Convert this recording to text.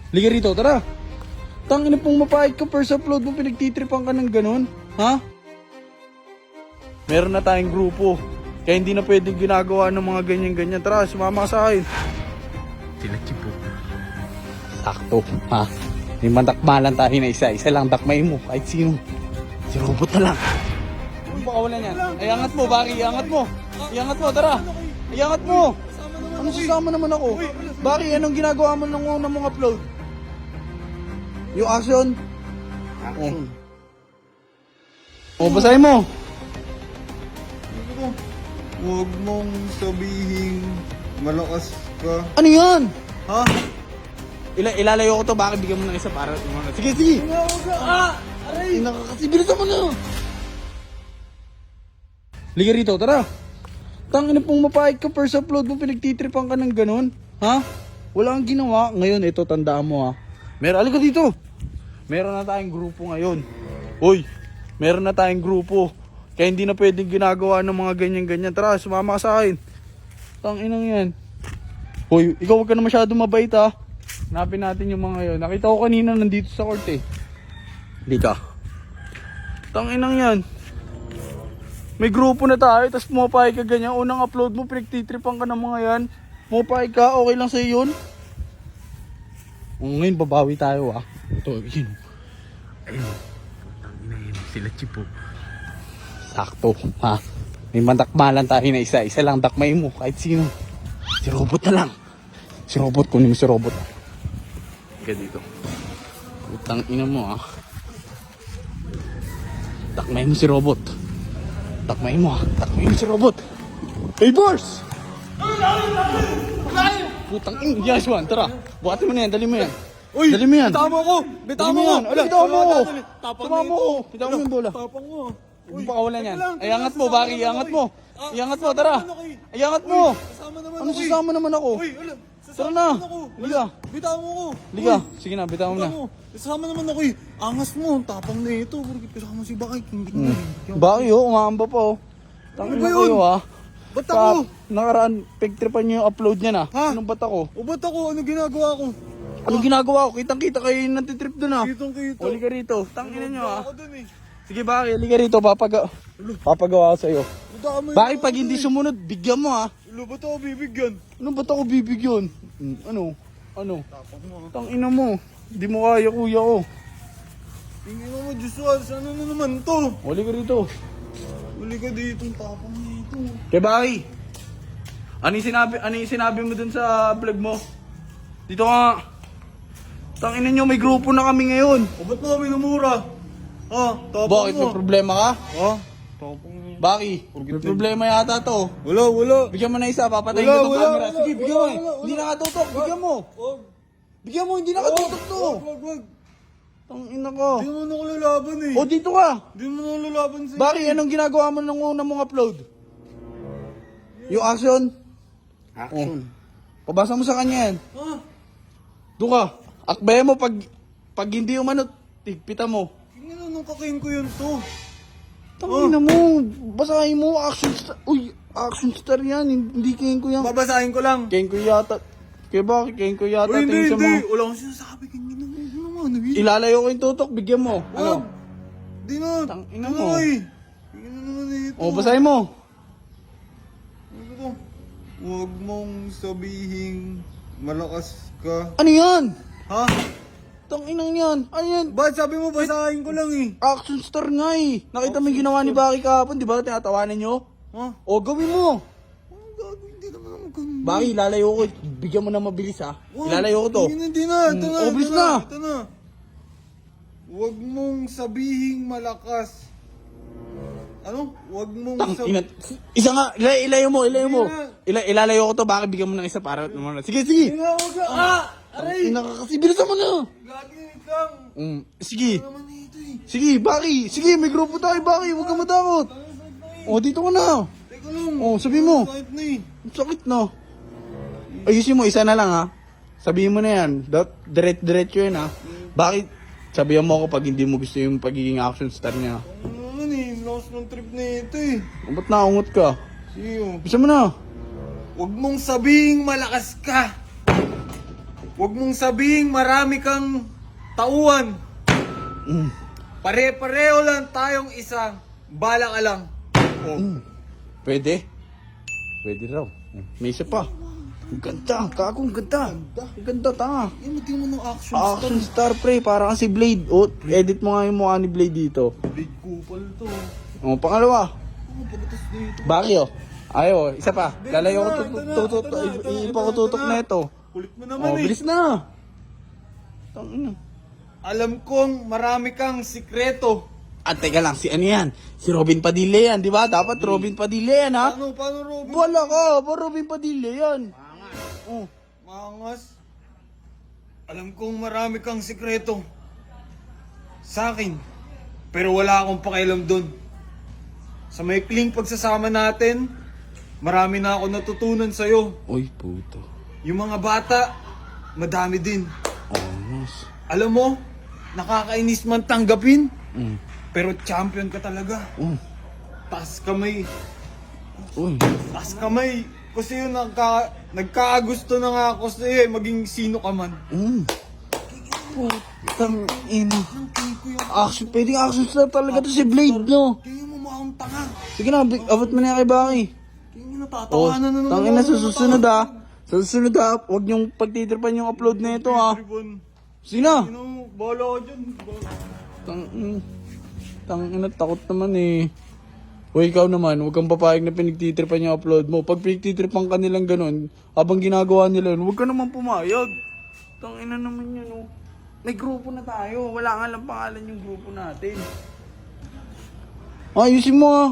Liga rito, tara. Tangina pong mapait ka, first upload mo, pinagtitripan ka ng ganun. Ha? Meron na tayong grupo. Kaya hindi na pwedeng ginagawa ng mga ganyan-ganyan. Tara, sumama ka sa akin. Sila Chipo. Sakto, ha? May mandakmalan tayo na isa. Isa lang dakmay mo, kahit sino. Si robot na lang. Ano ba kawalan yan? Ay, angat mo, Baki, iangat mo. Iangat mo, tara. Iangat mo. Ano sasama naman ako? Baki, anong ginagawa mo nung una mong upload? Yung action? Action. Basahin mo. Huwag mong sabihin malakas ka. Ano yan? Ha? Ilalayo ko to, bakit bigyan mo ng isa para umangat. Sige, sige. Aray! Nakakasi, bilisan mo na. Liga rito, tara. Tangina pong mapait ka, first upload mo, pinagtitripan ka ng ganun. Ha? Wala kang ginawa. Ngayon, ito, tandaan mo ha. Alika dito. Meron na tayong grupo ngayon. Uy, meron na tayong grupo. Kaya hindi na pwedeng ginagawa ng mga ganyan-ganyan. Tara, sumama ka sa akin. Tanginang yan. Uy, ikaw huwag ka na masyado mabait ha. Hanapin natin yung mga yun. Nakita ko kanina nandito sa court eh. Hindi ka. Tanginang yan. May grupo na tayo, tapos pumapayag ka ganyan. Unang upload mo, pinagtitripan ka ng mga yan. Pumapayag ka, okay lang sa'yo yun? Ngayon, babawi tayo ah. Ito, yun. Ayun. Tanginang yan, sila Chipo. Sakto, ha? May mandakmalan tayo na isa. Isa lang dakmay mo, kahit sino. Si robot na lang. Si robot, kunin mo si robot. Ika dito. Utang ina mo, ha? Dakmay mo si robot. Dakmay mo, ha? Dakmay mo si robot. Hey, boss! Putang ina, yes one, tara. Buhatin mo na yan, dali mo yan. Uy! Dali mo yan. Bitaw mo ako! Bitaw mo! Bitaw mo ako! Tapang Sumama na ito. ko. Bitaw mo yung bola. Tapang mo. Huwag pa kawalan yan. lang, Ay, angat mo, Baki. Iangat mo. Iangat mo, tara. Ay, angat mo. Kasama naman Ano ako eh. sasama naman ako? Uy, wala. Tara Sasama na. naman ako. Liga. Bitaw mo ako. Liga. Uy, Sige na, bitaw mo na. bitaw mo. Kasama naman ako eh. Angas mo. Tapang na ito. Bakit kasama si Bakay? Hindi ko Baki, oh. Umaamba pa, oh. Tangin Ano ba na yun? kayo, ha. Ba't ako? Nakaraan, pagtripan niyo yung upload niya na. Ha? Anong ba't ako? O ba't ako? Ano ginagawa ko? Anong ginagawa ko? Kitang-kita kayo yung nantitrip doon, ha. Kitang kita. Uli ka rito. Tangin niyo, ha. Ako dun eh. Sige, Baki. Halika rito. Papagawa ko sa'yo. Madami Baki, ako pag hindi eh. sumunod, bigyan mo, ha. Ulo, ba't ako bibigyan? Ano ba't ako bibigyan? Ano? Tapang mo. Tangina mo. Hindi mo kaya, kuya ko. Tingin mo, Joshua. Sana na naman to? Uli ka rito. Uli ka dito. Tapang dito. Kaya Baki, ano yung sinabi mo dun sa vlog mo? Dito nga. Tangina nyo, may grupo na kami ngayon. O ba't mo kami namura? Ha? Tapang Bakit mo. may problema ka? Ha? Tapang mo. Baki, may problema yata to. Wala. Bigyan mo na isa, papatayin ko itong camera. Sige, bigyan mo eh. wala. Hindi nakatutok, bigyan mo. Wag. Bigyan mo, hindi nakatutok to. Wag. Tangina ko. Di mo na ako lalaban eh. O dito ka. Di mo na ako lalaban sa'yo. Baki, anong ginagawa mo nung una mong upload? Yung action? Action. Pabasa mo sa kanya yan. Ha? Doon ka. Akbayan mo pag hindi umano, tigpita mo. Tingnan nung kakain ko yun to. Tangina mo, basahin mo, action star. Uy, action star yan, hindi kain ko yan. Babasahin ko lang. Kain ko yata. Kaya bakit kain ko yata? Uy, Tingin sa hindi. mga... Wala akong sinasabi. Tingnan naman. Ilalayo ko yung tutok, bigyan mo. Wag. Ano? Di na. Tangina Di na, mo. eh. Tingnan naman ito. O, basahin mo. Ano to? Huwag mong sabihin malakas ka. Ano yan? Ha? Tanginang yan. Ano yan? Ba't sabi mo basahin ko lang eh? Action star nga eh. Nakita mo yung ginawa ni Baki kahapon, di ba? Tinatawanan nyo? Ha? O, gawin mo. Ang gagawin, hindi naman ako ganun. Baki, ilalayo ko. Bigyan mo na mabilis ha. Wag. Ilalayo ko to. Hindi na. Ito na. Obvious ito na. Ito na. Huwag mong sabihing malakas. Ano? Huwag mong Ina, isa nga, ilayo mo. Hindi na. Ilalayo ko to, bakit bigyan mo ng isa para sige, sige. Huwag ka. Aray! Kasi bilisan mo na. Lagi lang. Sige. Ano naman ito eh? Sige, Baki. Sige, may grupo tayo, Baki. Huwag ka matakot. O, dito ka na. Teka lang. O, sabihin mo. Kahit na eh. Ang sakit na. Ayusin mo, isa na lang ha. Sabihin mo na yan. Diretso yan ha. Bakit? Sabihan mo ako pag hindi mo gusto yung pagiging action star niya. Ano naman eh. Lost ng trip na ito eh. Ba't naungot ka? Sige oh. Bisa mo na. Huwag mong sabihing malakas ka. Huwag mong sabihing marami kang tauhan. Mm. Pare-pareho lang tayong isa. Bala ka lang. Oh. Pwede? Pwede raw. May isa pa. Ang ganda, kako, ang ganda. Ang ganda, tanga. Yan, mo tingnan mo ng action. Action star, pre, para kasi Blade. O, edit mo nga yung mukha ni Blade dito. Big kupal to. O, pangalawa. Oh, pagkatas dito. Bakyo. Ayo, isa pa. Lalayo ko Ito na. ipa ko tutok na ito. Kulit mo naman Oh, eh. bilis na. Tangina. Alam kong marami kang sikreto. At teka lang, si ano yan? Si Robin Padilla yan, di ba? Dapat Robin Padilla yan, ha? Paano Robin? Wala ka, ba Robin Padilla yan? Oh. Mangas. Alam kong marami kang sikreto. Sa akin. Pero wala akong pakialam dun. Sa maikling pagsasama natin, marami na ako natutunan sa'yo. Uy, puto. Yung mga bata, madami din. Oh, nice. Alam mo, nakakainis man tanggapin, Mm. pero champion ka talaga. Taas kamay. Uy. Taas kamay. Kasi yun, nagkakagusto na nga ako sa'yo eh, maging sino ka man. Putang ina. Action, pwedeng action star talaga to si Blade, no? Kaya mo mukhang tanga. Sige na, abot mo na yan kay Baki. Kaya mo Oh, natatawanan na naman. tangina sa susunod, ha? Sa susunod, ha? Huwag niyong pagtitripan yung upload na ito, ha? Sige na. Bala ka dyan. Tangina, takot naman eh. O ikaw naman, huwag kang papayag na pinagtitripan yung upload mo. Pag pinagtitripan ka nilang ganun, habang ginagawa nila yun, huwag ka naman pumayag. Tangina naman yun, oh. May grupo na tayo. Wala nga lang pangalan yung grupo natin. Ayusin mo, ah.